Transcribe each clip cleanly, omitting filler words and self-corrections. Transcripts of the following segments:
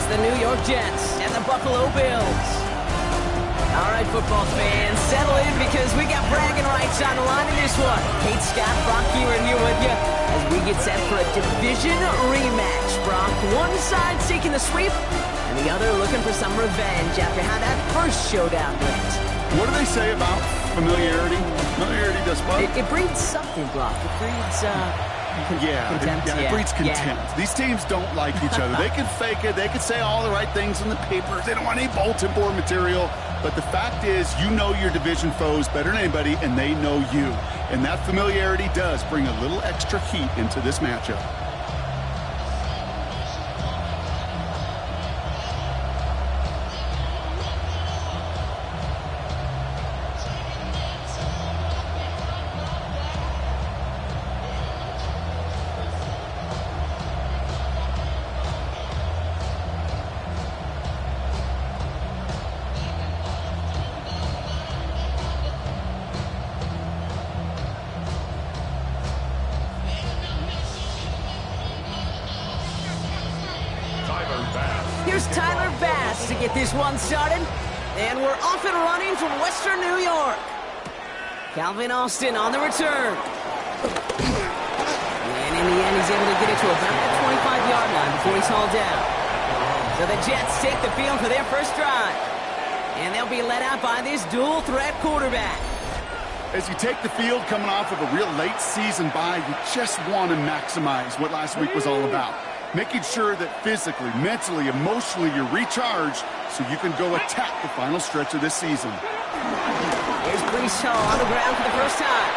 the New York Jets and the Buffalo Bills. All right, football fans, settle in because we got bragging rights on the line in this one. Kate, Scott, Brock here with you as we get set for a division rematch. Brock, one side seeking the sweep, and the other looking for some revenge after how that first showdown went. What do they say about familiarity? Familiarity does what? It breeds something, Brock. It breeds, contempt. It breeds contempt. Yeah. These teams don't like each other. They can fake it. They can say all the right things in the papers. They don't want any bulletin board material. But the fact is, you know your division foes better than anybody, and they know you. And that familiarity does bring a little extra heat into this matchup. Here's Tyler Bass to get this one started. And we're off and running from Western New York. Calvin Austin on the return. And in the end, he's able to get it to about the 25-yard line before he's hauled down. So the Jets take the field for their first drive. And they'll be led out by this dual-threat quarterback. As you take the field coming off of a real late season bye, you just want to maximize what last week was all about. Making sure that physically, mentally, emotionally you're recharged so you can go attack the final stretch of this season. Here's Brees Hall on the ground for the first time.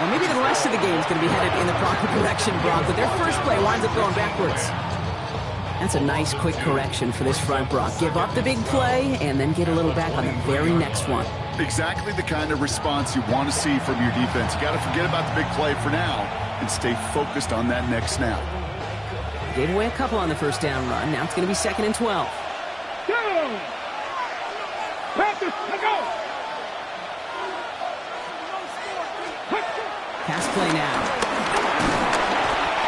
Well, maybe the rest of the game is going to be headed in the proper direction, Brock, but their first play winds up going backwards. That's a nice quick correction for this front, Brock. Give up the big play and then get a little back on the very next one. Exactly the kind of response you want to see from your defense. You got to forget about the big play for now and stay focused on that next snap. Gave away a couple on the first down run. Now it's going to be 2nd and 12. Go! Practice, go! Pass play now.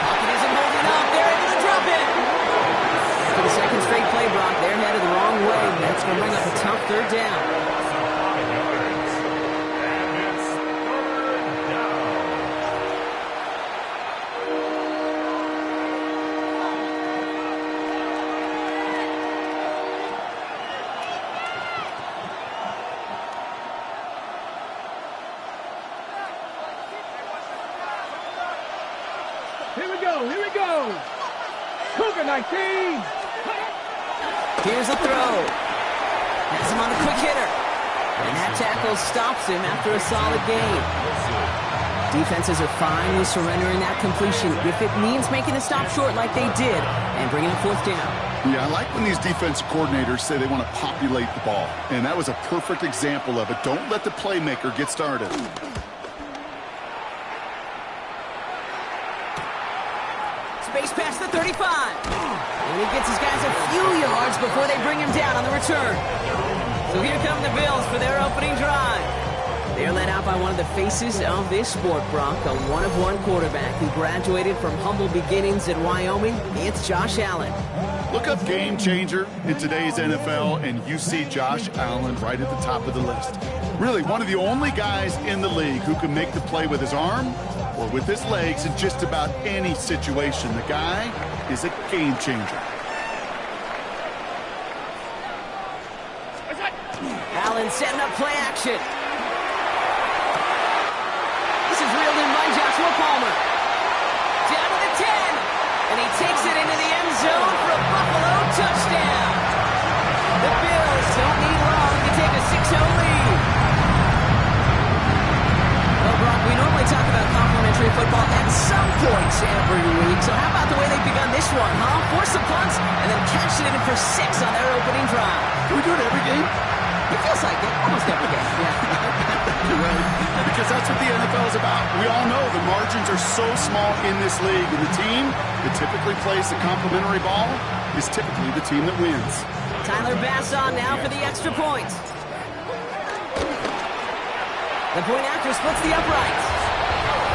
Pocket isn't holding up. They're able to drop it. For the second straight play, Brock, they're headed the wrong way. That's going to bring up a tough third down. Here we go. Cougar 19. Here's a throw. Has him on a quick hitter. And that tackle stops him after a solid gain. Defenses are finally surrendering that completion if it means making a stop short like they did and bringing a fourth down. Yeah, I like when these defensive coordinators say they want to populate the ball. And that was a perfect example of it. Don't let the playmaker get started. Space past the 35. And he gets his guys a few yards before they bring him down on the return. So here come the Bills for their opening drive. They're led out by one of the faces of this sport, Brock, a one-of-one quarterback who graduated from humble beginnings in Wyoming. It's Josh Allen. Look up game changer in today's NFL, and you see Josh Allen right at the top of the list. Really, one of the only guys in the league who can make the play with his arm or with his legs in just about any situation. The guy is a game changer. Allen setting up play action. This is reeled in by Joshua Palmer. Down to the 10. And he takes it into the end zone for a Buffalo touchdown. The Bills don't need long to take a 6-0 lead. Well, Brock, we normally talk about complimentary football at some points every week. So how about the way they've begun this one, huh? Force some punts and then catch it in for 6 on their opening drive. Can we do it every game? It feels like it. Almost every game, yeah. You're right. Because that's what the NFL is about. We all know the margins are so small in this league. And the team that typically plays the complimentary ball is typically the team that wins. Tyler Bass on now for the extra point. The point after splits the uprights.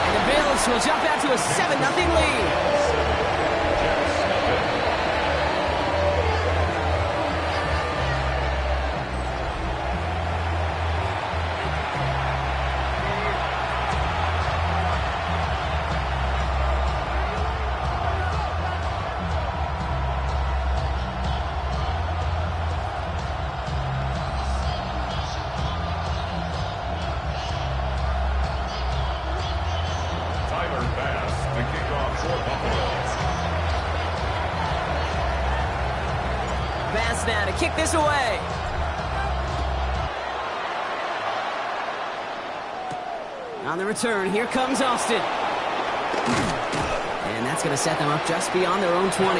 And the Bills will jump out to a 7-0 lead. Pass now to kick this away. On the return, here comes Austin. And that's going to set them up just beyond their own 20.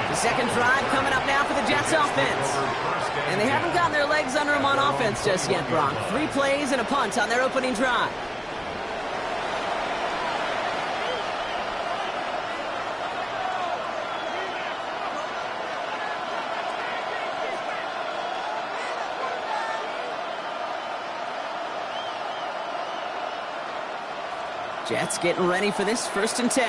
The second drive coming up now for the Jets offense. And they haven't gotten their legs under them on offense just yet, Brock. 3 plays and a punt on their opening drive. Jets getting ready for this 1st and 10.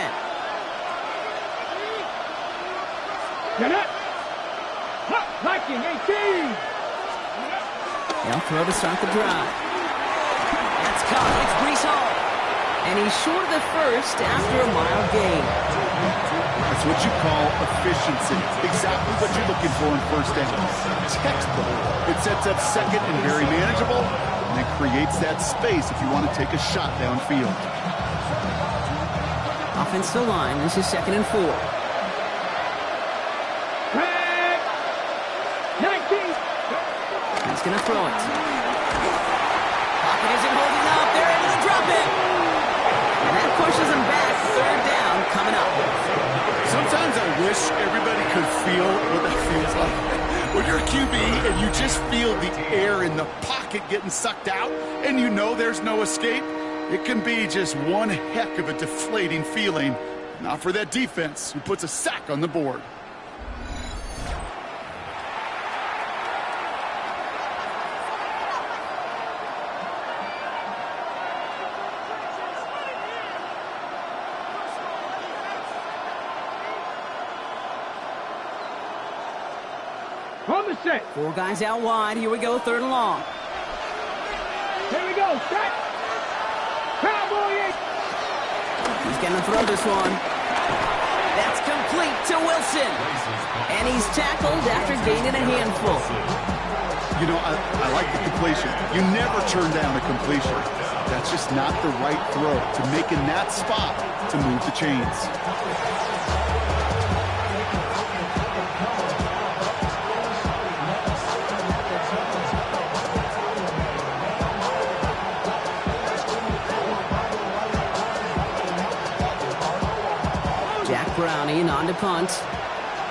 Get it! Liking 18! They'll throw to start the drive. That's caught. It's Brees Hall. And he's short of the first after a mile gain. That's what you call efficiency. Exactly what you're looking for in 1st down. Textbook. It sets up 2nd and very manageable, and it creates that space if you want to take a shot downfield. Offensive line, this is 2nd and 4. Drag! 19! He's going to throw it. Pocket isn't holding up. They're able to drop it. And that pushes him back. 3rd down coming up. Sometimes I wish everybody could feel what that feels like. When you're a QB and you just feel the air in the pocket getting sucked out and you know there's no escape, it can be just one heck of a deflating feeling. Not for that defense who puts a sack on the board. On the set. 4 guys out wide. Here we go, 3rd and long. Here we go. Set. Cowboy. He's going to throw this one. That's complete to Wilson. And he's tackled after gaining a handful. You know, I like the completion. You never turn down a completion. That's just not the right throw to make in that spot to move the chains. Browning on to punt.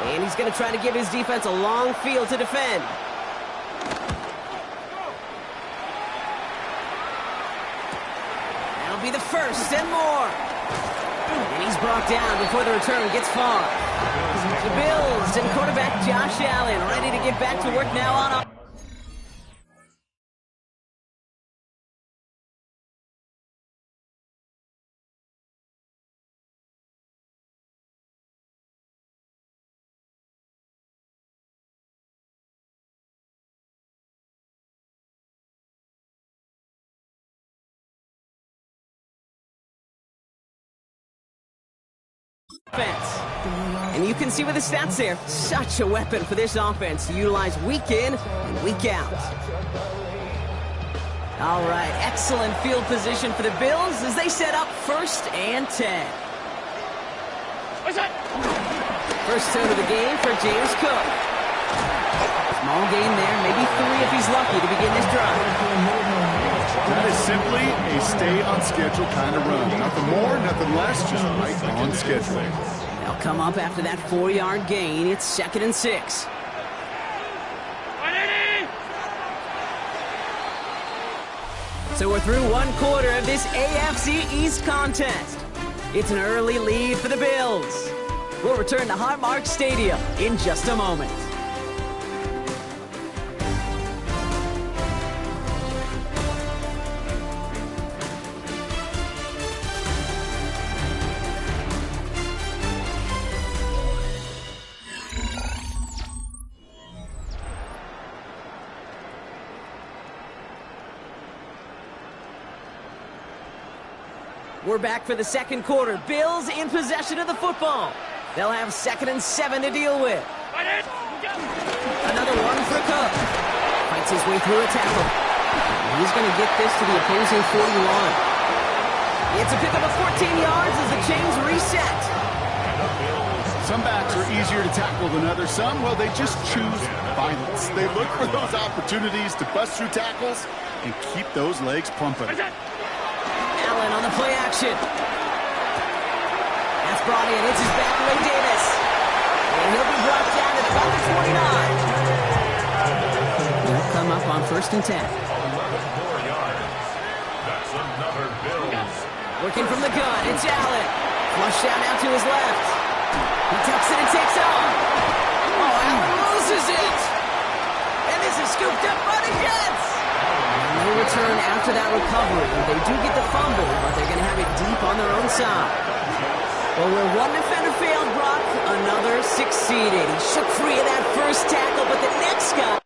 And he's going to try to give his defense a long field to defend. That'll be the 1st and more. And he's brought down before the return gets far. The Bills and quarterback Josh Allen ready to get back to work now on offense. And you can see with the stats there, such a weapon for this offense to utilize week in and week out. All right, excellent field position for the Bills as they set up 1st and 10. First turn of the game for James Cook. Small gain there, maybe 3 if he's lucky to begin this drive. That is simply a stay-on-schedule kind of run. Nothing more, nothing less, just right on schedule. They'll come up after that 4-yard gain. It's 2nd and 6. So we're through 1 quarter of this AFC East contest. It's an early lead for the Bills. We'll return to Highmark Stadium in just a moment. We're back for the 2nd quarter. Bills in possession of the football. They'll have 2nd and 7 to deal with. Another one for Cook. Fights his way through a tackle. He's going to get this to the opposing 41. It's a pickup of 14 yards as the chains reset. Some backs are easier to tackle than others. Some, well, they just choose violence. They look for those opportunities to bust through tackles and keep those legs pumping. Allen on the play action. That's brought in. It's his back away Davis. And he'll be brought down at about the 29. They'll come up on 1st and 10. 11 more yards. That's another Bills. Working from the gun. It's Allen. Flush down out to his left. He tucks it and takes off. Oh, Allen loses it. And this is scooped up by the Jets. No return after that recovery. They do get the fumble, but they're going to have it deep on their own side. Well, where one defender failed, Brock, another succeeded. He shook free of that first tackle, but the next guy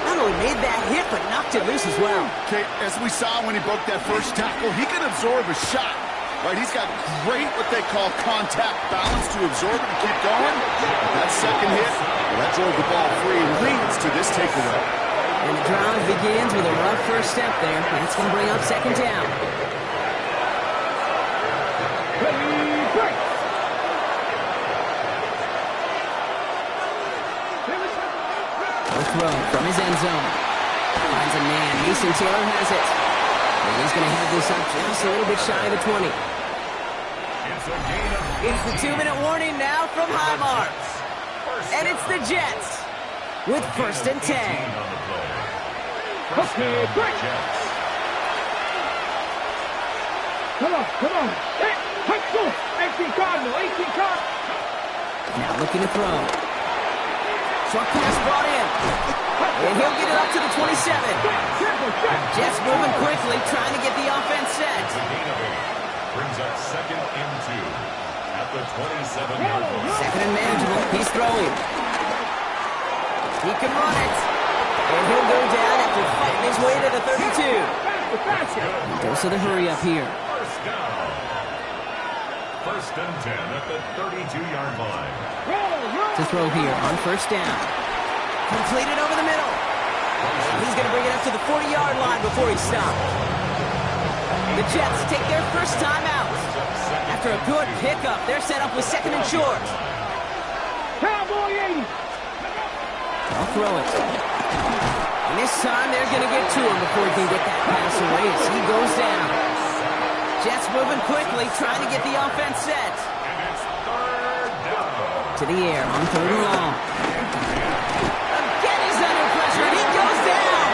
not only made that hit, but knocked it loose as well. Okay, as we saw when he broke that first tackle, he can absorb a shot. Right, he's got great what they call contact balance to absorb it and keep going. But that second hit, well, that drove the ball free and leads to this takeaway. And the drive begins with a rough first step there. That's going to bring up 2nd down. The throw from his end zone. Finds a man. Mason Taylor has it. And he's going to have this up just a little bit shy of the 20. It's the 2-minute warning now from Highmark. And it's the Jets with 1st and 10. Okay, break. Come on. Hey, go. 18 Cardinal. Now looking to throw. Short pass brought in. And he'll get it up to the 27. Jets moving quickly, trying to get the offense set. Brings up 2nd and 2 at the 27-yard line. 2nd and manageable. He's throwing. He can run it. And he'll go down after fighting his way to the 32. Dose of the hurry up here. First down. 1st and 10 at the 32-yard line. To throw here on 1st down. Completed over the middle. He's going to bring it up to the 40-yard line before he stops. The Jets take their first time out. After a good pickup, they're set up with 2nd and short. Cowboy 80. I'll throw it. And this time they're going to get to him before he can get that pass away as he goes down. Jets moving quickly, trying to get the offense set. And it's 3rd down. To the air on 3rd and long. Again he's under pressure and he goes down.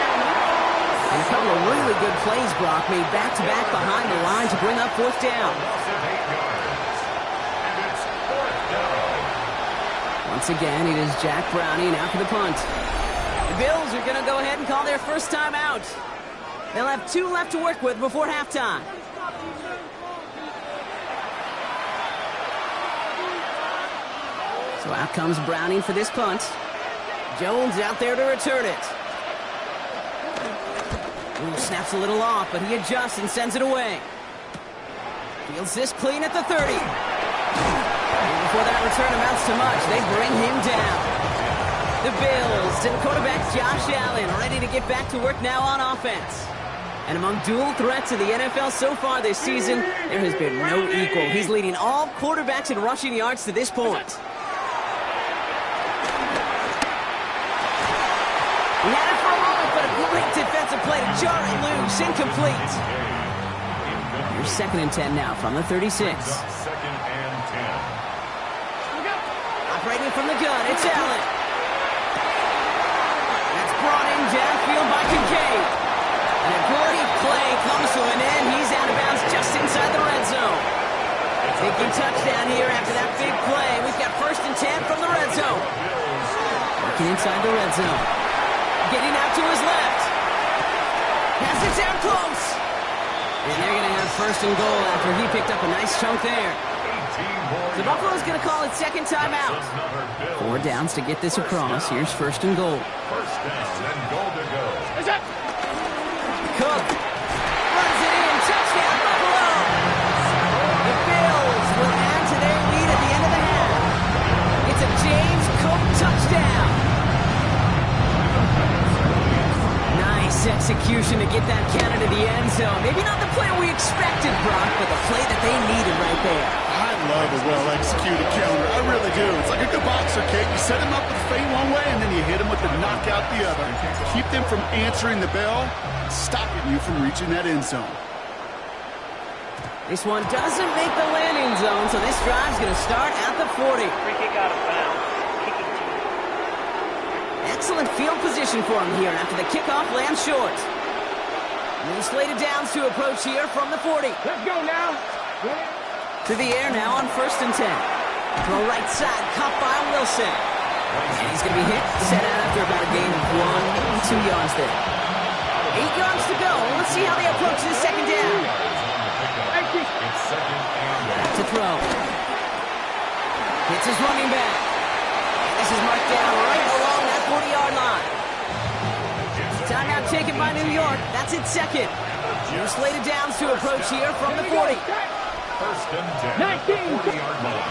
And a couple of really good plays, Brock, made back-to-back behind the line to bring up 4th down. Loss of 8 yards. And it's 4th down. Once again, it is Jack Browning out for the punt. The Bills are going to go ahead and call their first time out. They'll have 2 left to work with before halftime. So out comes Browning for this punt. Jones out there to return it. Ooh, snaps a little off, but he adjusts and sends it away. Fields this clean at the 30. And before that return amounts to much, they bring him down. The Bills and quarterback Josh Allen ready to get back to work now on offense. And among dual threats in the NFL so far this season, there has been no equal. He's leading all quarterbacks in rushing yards to this point. He had it for a moment, but a great defensive play to jar it loose. Incomplete. Here's 2nd and 10 now from the 36. 2nd and 10. Operating from the gun, it's Allen. That's brought in downfield by Kincaid. And a great play comes to an end. He's out of bounds just inside the red zone. Taking touchdown here after that big play. We've got 1st and 10 from the red zone. Working inside the red zone. Getting out to his left. Pass it down close. And they're going to have 1st and goal after he picked up a nice chunk there. The Buffalo's going to call it 2nd timeout. 4 downs to get this across. Here's 1st and goal. 1st down and goal to go. Cook runs it in. Touchdown, Buffalo. The Bills will add to their lead at the end of the half. It's a James Cook touchdown. Nice execution to get that counted to the end zone. Maybe not the play we expected, Brock, but the play that they needed right there. I love a well-executed counter. I really do. It's like a good boxer, Kate. You set him up with a feint one way, and then you hit him with the knockout the other. Keep them from answering the bell, stopping you from reaching that end zone. This one doesn't make the landing zone, so this drive's going to start at the 40. Free kick out of bounds. Kicking team. Excellent field position for him here after the kickoff lands short. And he's slated downs to approach here from the 40. Let's go now. To the air now on 1st and 10. Throw right side, caught by Wilson. And he's going to be hit, set out after about a gain of 1 2 yards there. 8 yards to go. Let's see how they approach this second down. Back to throw. Hits his running back. And this is marked down right along that 40-yard line. Timeout taken by New York. That's its second. New slated downs to approach here from the 40. 1st and 10. 40-yard line.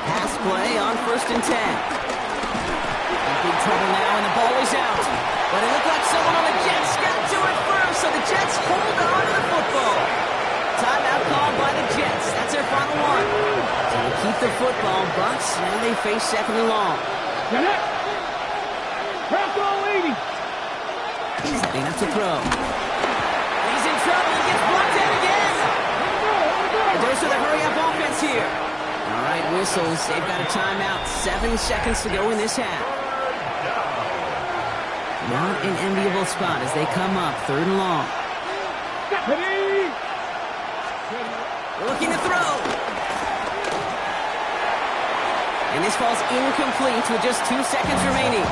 Pass play on 1st and 10. In big trouble now, and the ball is out. But it looked like someone on the Jets got to it first, so the Jets hold on to the football. Timeout called by the Jets. That's their final one. So they keep the football, but now they face 2nd and long. Setting up to throw. He's in trouble. He gets blocked out again. A dose of the hurry-up offense here. All right, whistles. They've got a timeout. 7 seconds to go in this half. Not an enviable spot as they come up 3rd and long. Looking to throw. And this falls incomplete with just 2 seconds remaining.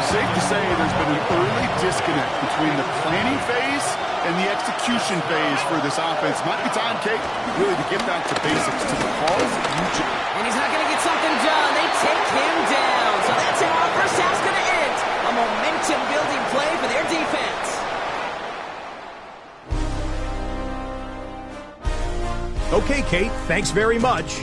Safe to say there's been an early disconnect between the planning phase and the execution phase for this offense. Might be time, Kate, really to get back to basics, to the calls you just... And he's not going to get something done. They take him down. So that's how our first half's going to end. A momentum-building play for their defense. Okay, Kate, thanks very much.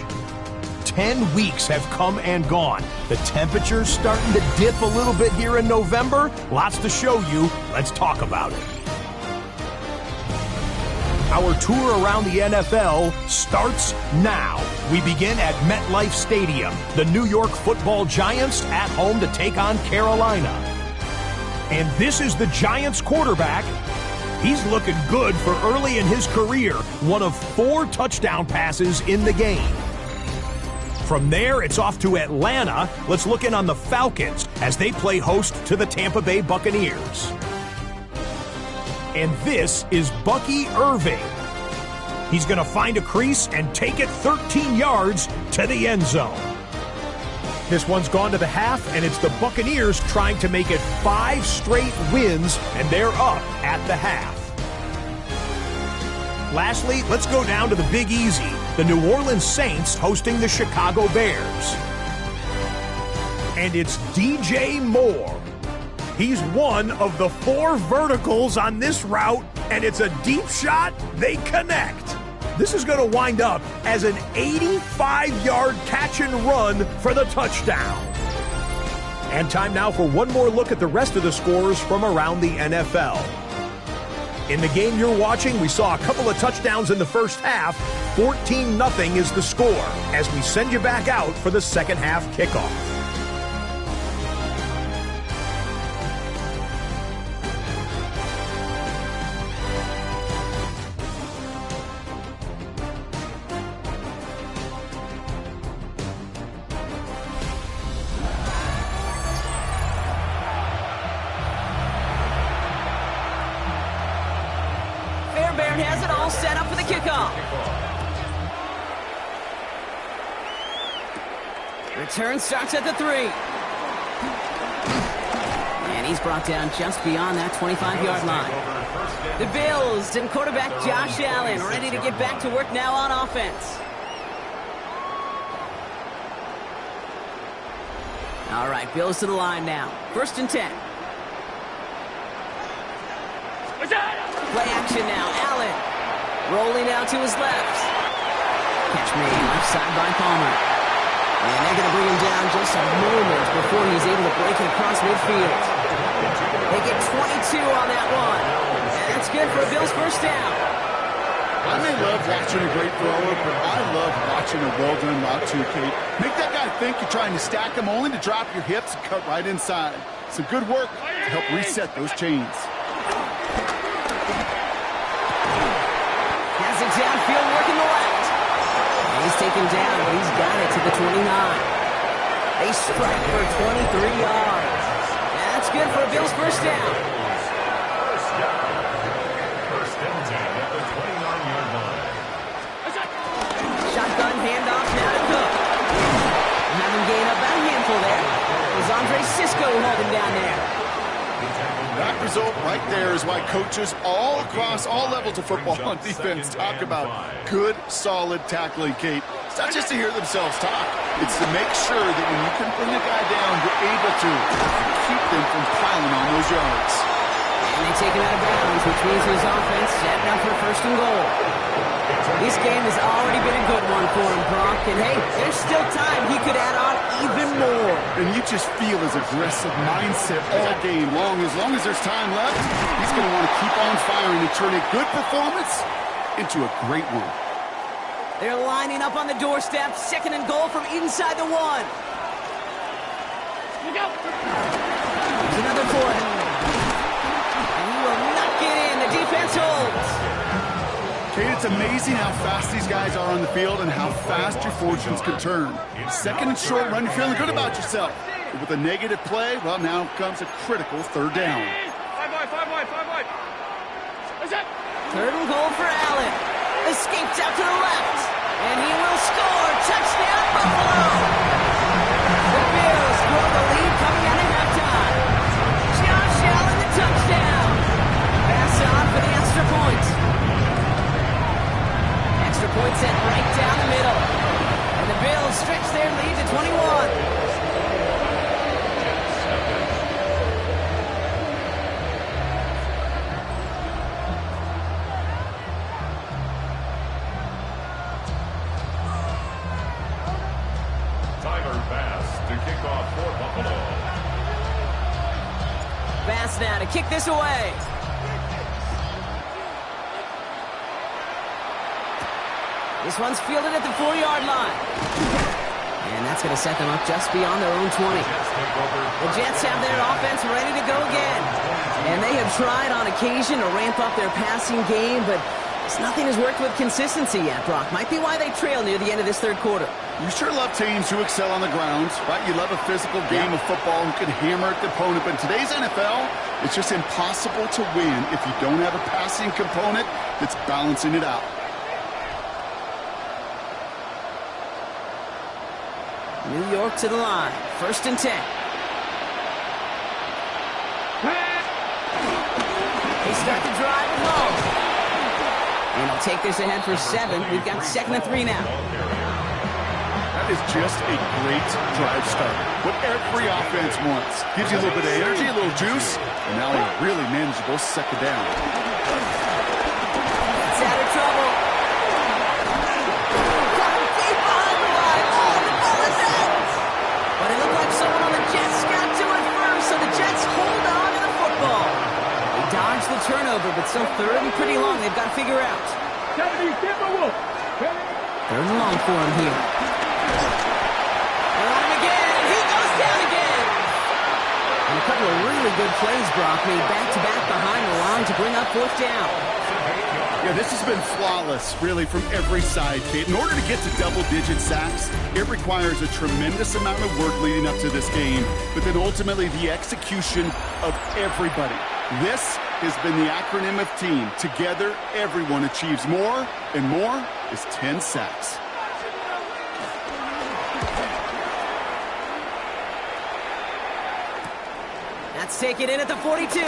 10 weeks have come and gone. The temperature's starting to dip a little bit here in November. Lots to show you. Let's talk about it. Our tour around the NFL starts now. We begin at MetLife Stadium. The New York Football Giants at home to take on Carolina. And this is the Giants quarterback. He's looking good for early in his career. One of 4 touchdown passes in the game. From there, it's off to Atlanta. Let's look in on the Falcons as they play host to the Tampa Bay Buccaneers. And this is Bucky Irving. He's going to find a crease and take it 13 yards to the end zone. This one's gone to the half, and it's the Buccaneers trying to make it 5 straight wins, and they're up at the half. Lastly, let's go down to the Big Easy. The New Orleans Saints hosting the Chicago Bears. And it's DJ Moore. He's one of the 4 verticals on this route, and it's a deep shot. They connect. This is going to wind up as an 85-yard catch and run for the touchdown. And time now for one more look at the rest of the scores from around the NFL. In the game you're watching, we saw a couple of touchdowns in the first half. 14-0 is the score as we send you back out for the second half kickoff. Has it all set up for the kickoff. Return starts at the 3. And he's brought down just beyond that 25-yard line. The Bills and quarterback Josh Allen ready to get back to work now on offense. All right, Bills to the line now. 1st and 10. Play action now. Allen rolling out to his left. Catch made left side by Palmer. And they're going to bring him down just a moment before he's able to break it across midfield. They get 22 on that one. And that's good for a Bills first down. I may love watching a great thrower, but I love watching a well-done route too, Kate. Make that guy think you're trying to stack him only to drop your hips and cut right inside. Some good work to help reset those chains. Has it downfield, working the left. And he's taken down, but he's got it to the 29. They strike for 23 yards. That's good for a Bills first down. First and 10 at the 29-yard line. Shotgun handoff now to Cook. Have him gain up about a handful there. Is Andre Cisco holding down there? That result right there is why coaches all across all levels of football on defense talk about good, solid tackling, Kate. It's not just to hear themselves talk. It's to make sure that when you can bring a guy down, you're able to keep them from piling on those yards. And they take him out of bounds, which means his offense setting up for first and goal. This game has already been a good one for him, Brock. And hey, there's still time. He could add on even more. And you just feel his aggressive mindset all game long. As long as there's time left, he's going to want to keep on firing and turn a good performance into a great one. They're lining up on the doorstep. Second and goal from inside the 1. Here's another for him. And he will not get in. The defense holds. Kate, it's amazing how fast these guys are on the field and how fast your fortunes can turn. Second and short run, you're feeling good about yourself. But with a negative play, well, now comes a critical third down. 5 wide. What's that? Third and goal for Allen. Escapes out to the left. And he will score. Touchdown, Buffalo. The Bills grow the lead coming out of halftime. Josh Allen, the touchdown. Pass on for the extra point. Extra point sent right down the middle. And the Bills stretch their lead to 21. Bass now to kick this away. This one's fielded at the 4-yard line. And that's going to set them up just beyond their own 20. The Jets have their offense ready to go again. And they have tried on occasion to ramp up their passing game, but nothing has worked with consistency yet, Brock. Might be why they trail near the end of this third quarter. You sure love teams who excel on the ground, right? You love a physical game of football who can hammer at the opponent. But in today's NFL, it's just impossible to win if you don't have a passing component that's balancing it out. New York to the line. First and 10. They start the drive at home. And they'll take this ahead for 7. We've got 2nd and 3 now. That is just a great drive start. What every offense wants. Gives you a little bit of energy, a little juice, and now a really manageable second down. It's out of trouble. Coming deep behind the line. Oh, the ball is out. But it looked like someone on the Jets got to it first, so the Jets hold on to the football. They dodge the turnover, but still third and pretty long. They've got to figure out. Third and long for him here. They're on him again, and he goes down again. And a couple of really good plays, Brock, made back-to-back behind the line to bring up 4th down. Yeah, this has been flawless, really, from every side, Kate. In order to get to double-digit sacks, it requires a tremendous amount of work leading up to this game, but then ultimately the execution of everybody. This has been the acronym of team. Together, everyone achieves more, and more is 10 sacks. That's taken in at the 42.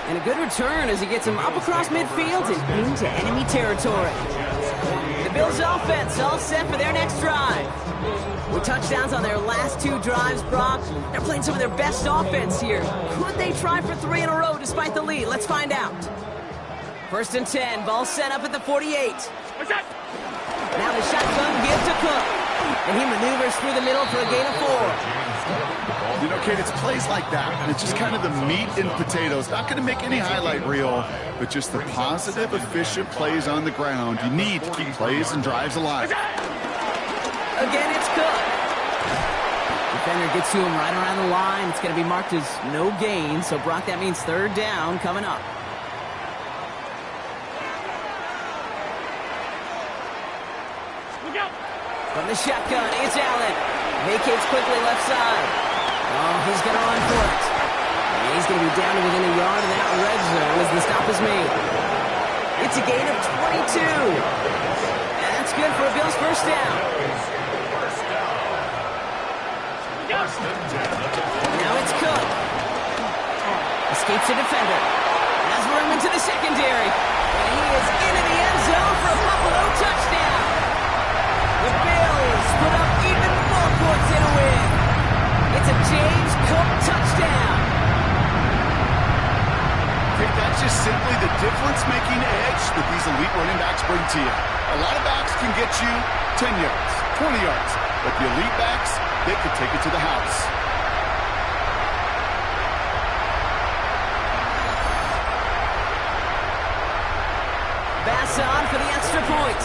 And a good return as he gets him up across midfield and into enemy territory. The Bills' offense all set for their next drive. With touchdowns on their last 2 drives, Brock, they're playing some of their best offense here. Could they try for 3 in a row despite the lead? Let's find out. First and 10, ball set up at the 48. Now the shotgun give to Cook. And he maneuvers through the middle for a gain of 4. You know, Kate, it's plays like that, and it's just kind of the meat and potatoes. Not going to make any highlight reel, but just the positive, efficient plays on the ground. You need to keep plays and drives alive. Again, it's Cook. Defender gets to him right around the line. It's going to be marked as no gain, so Brock, that means third down coming up. From the shotgun, it's Allen. Vacates quickly left side. Oh, he's going to run for it. And he's going to be down to within a yard of that red zone as the stop is made. It's a gain of 22. And that's good for a Bills first down. Now it's Cook. Escapes the defender. Has room into the secondary. And he is into the end zone for a Buffalo touchdown. The Bills put up even more points in a win. It's a James Cook touchdown. That's just simply the difference-making edge that these elite running backs bring to you. A lot of backs can get you 10 yards, 20 yards, but the elite backs, they can take it to the house. Bass on for the extra point.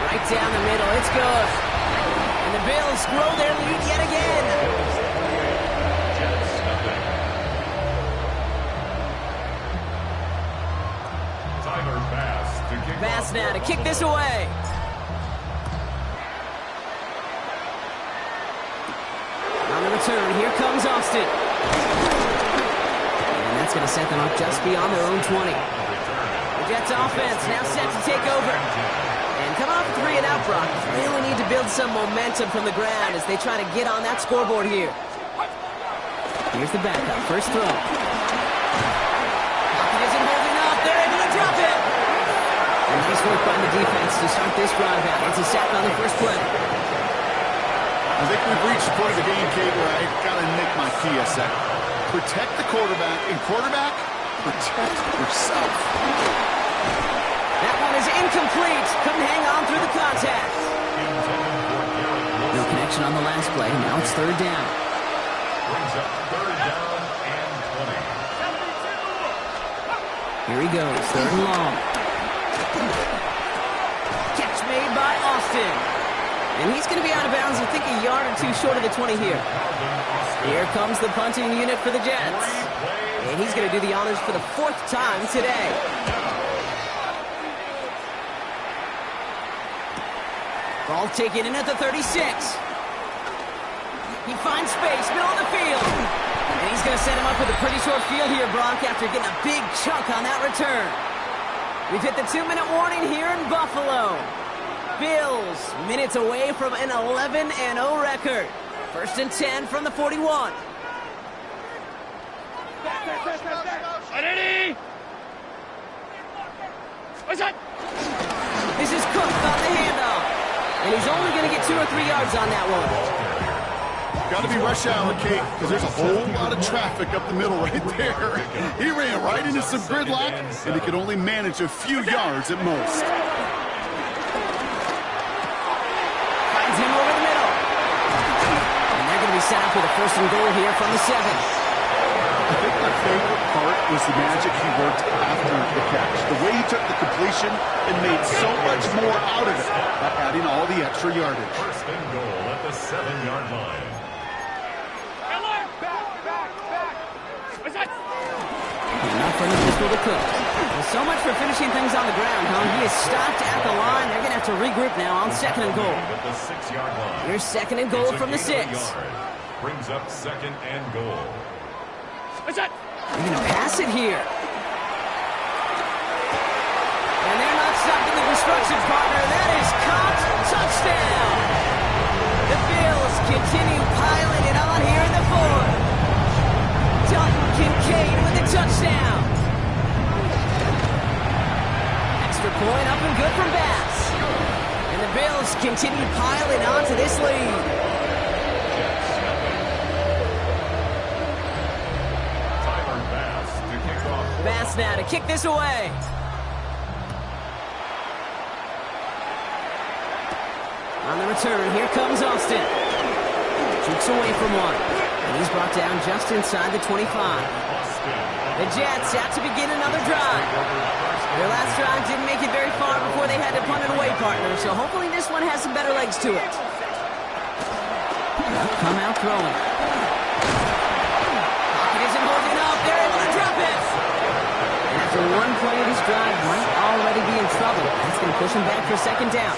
Right down the middle, it's good. And the Bills grow their lead yet again. Bass now to kick this away. On the return, here comes Austin. And that's going to set them up just beyond their own 20. The Jets offense now set to take over. And coming off 3 and out, Brock, really need to build some momentum from the ground as they try to get on that scoreboard here. Here's the backup, first throw. Pocket isn't holding up, they're able to drop it. And nice work by the defense to start this drive out. It's a sack on the first play. I think we've reached the point of the game, Kate, where I got to make my PSA. Protect the quarterback, and quarterback, protect yourself. That one is incomplete. Couldn't hang on through the contact. No connection on the last play. Now it's third down. Brings up third down and 20. Here he goes, third and long. Catch made by Austin. And he's going to be out of bounds, I think, a yard or two short of the 20 here. Here comes the punting unit for the Jets. And he's going to do the honors for the 4th time today. Ball taken in at the 36. He finds space, middle of the field. And he's going to set him up with a pretty short field here, Brock, after getting a big chunk on that return. We've hit the 2-minute warning here in Buffalo. Bills, minutes away from an 11-0 record. First and 10 from the 41. Ready? What's that? This is Cook on the handoff. And he's only going to get 2 or 3 yards on that one. Got to be rush hour, Kate, because there's a whole lot of traffic up the middle right there. He ran right into some gridlock, and he could only manage a few yards at most. Finds him over the middle. And they're going to be set up with a first and goal here from the 7. I think my favorite part was the magic he worked after the catch. The way he took the completion and made so much more out of it by adding all the extra yardage. First and goal at the 7-yard line. Enough for the pistol to Cook. Well, so much for finishing things on the ground, huh? He is stopped at the line. They're going to have to regroup now on second and goal. At the 6-yard line. Here's second and goal from the 6. Brings up second and goal. They're going to pass it here. And they're not stopping the construction partner. That is caught. Touchdown. The Bills continue piling it on here in the 4th. Dalton Kincaid with a touchdown. Extra point up and good from Bass. And the Bills continue piling on to this lead. Bass now to kick this away. On the return. Here comes Austin. Jukes away from one. And he's brought down just inside the 25. The Jets out to begin another drive. Their last drive didn't make it very far before they had to punt it away, partner. So hopefully this one has some better legs to it. They'll come out throwing. Pocket isn't holding up. They're able to drop it. And after one play, this drive might already be in trouble. That's going to push him back for second down.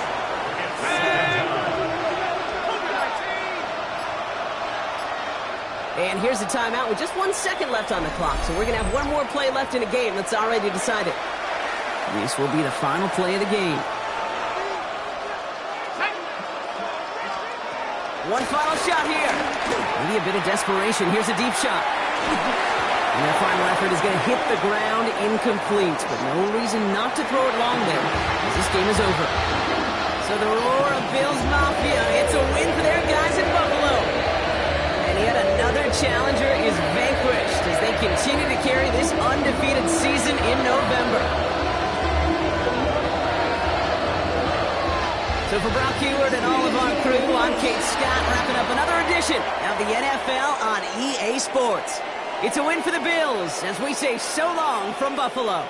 And here's a timeout with just 1 second left on the clock. So we're going to have one more play left in a game that's already decided. This will be the final play of the game. One final shot here. Maybe a bit of desperation. Here's a deep shot. And their final effort is going to hit the ground incomplete. But no reason not to throw it long there, as this game is over. So the roar of Bills Mafia. It's a win for their guys in Buffalo. And yet another challenger is vanquished as they continue to carry this undefeated season in November. So for Brock Heward and all of our crew, I'm Kate Scott, wrapping up another edition of the NFL on EA Sports. It's a win for the Bills as we say so long from Buffalo.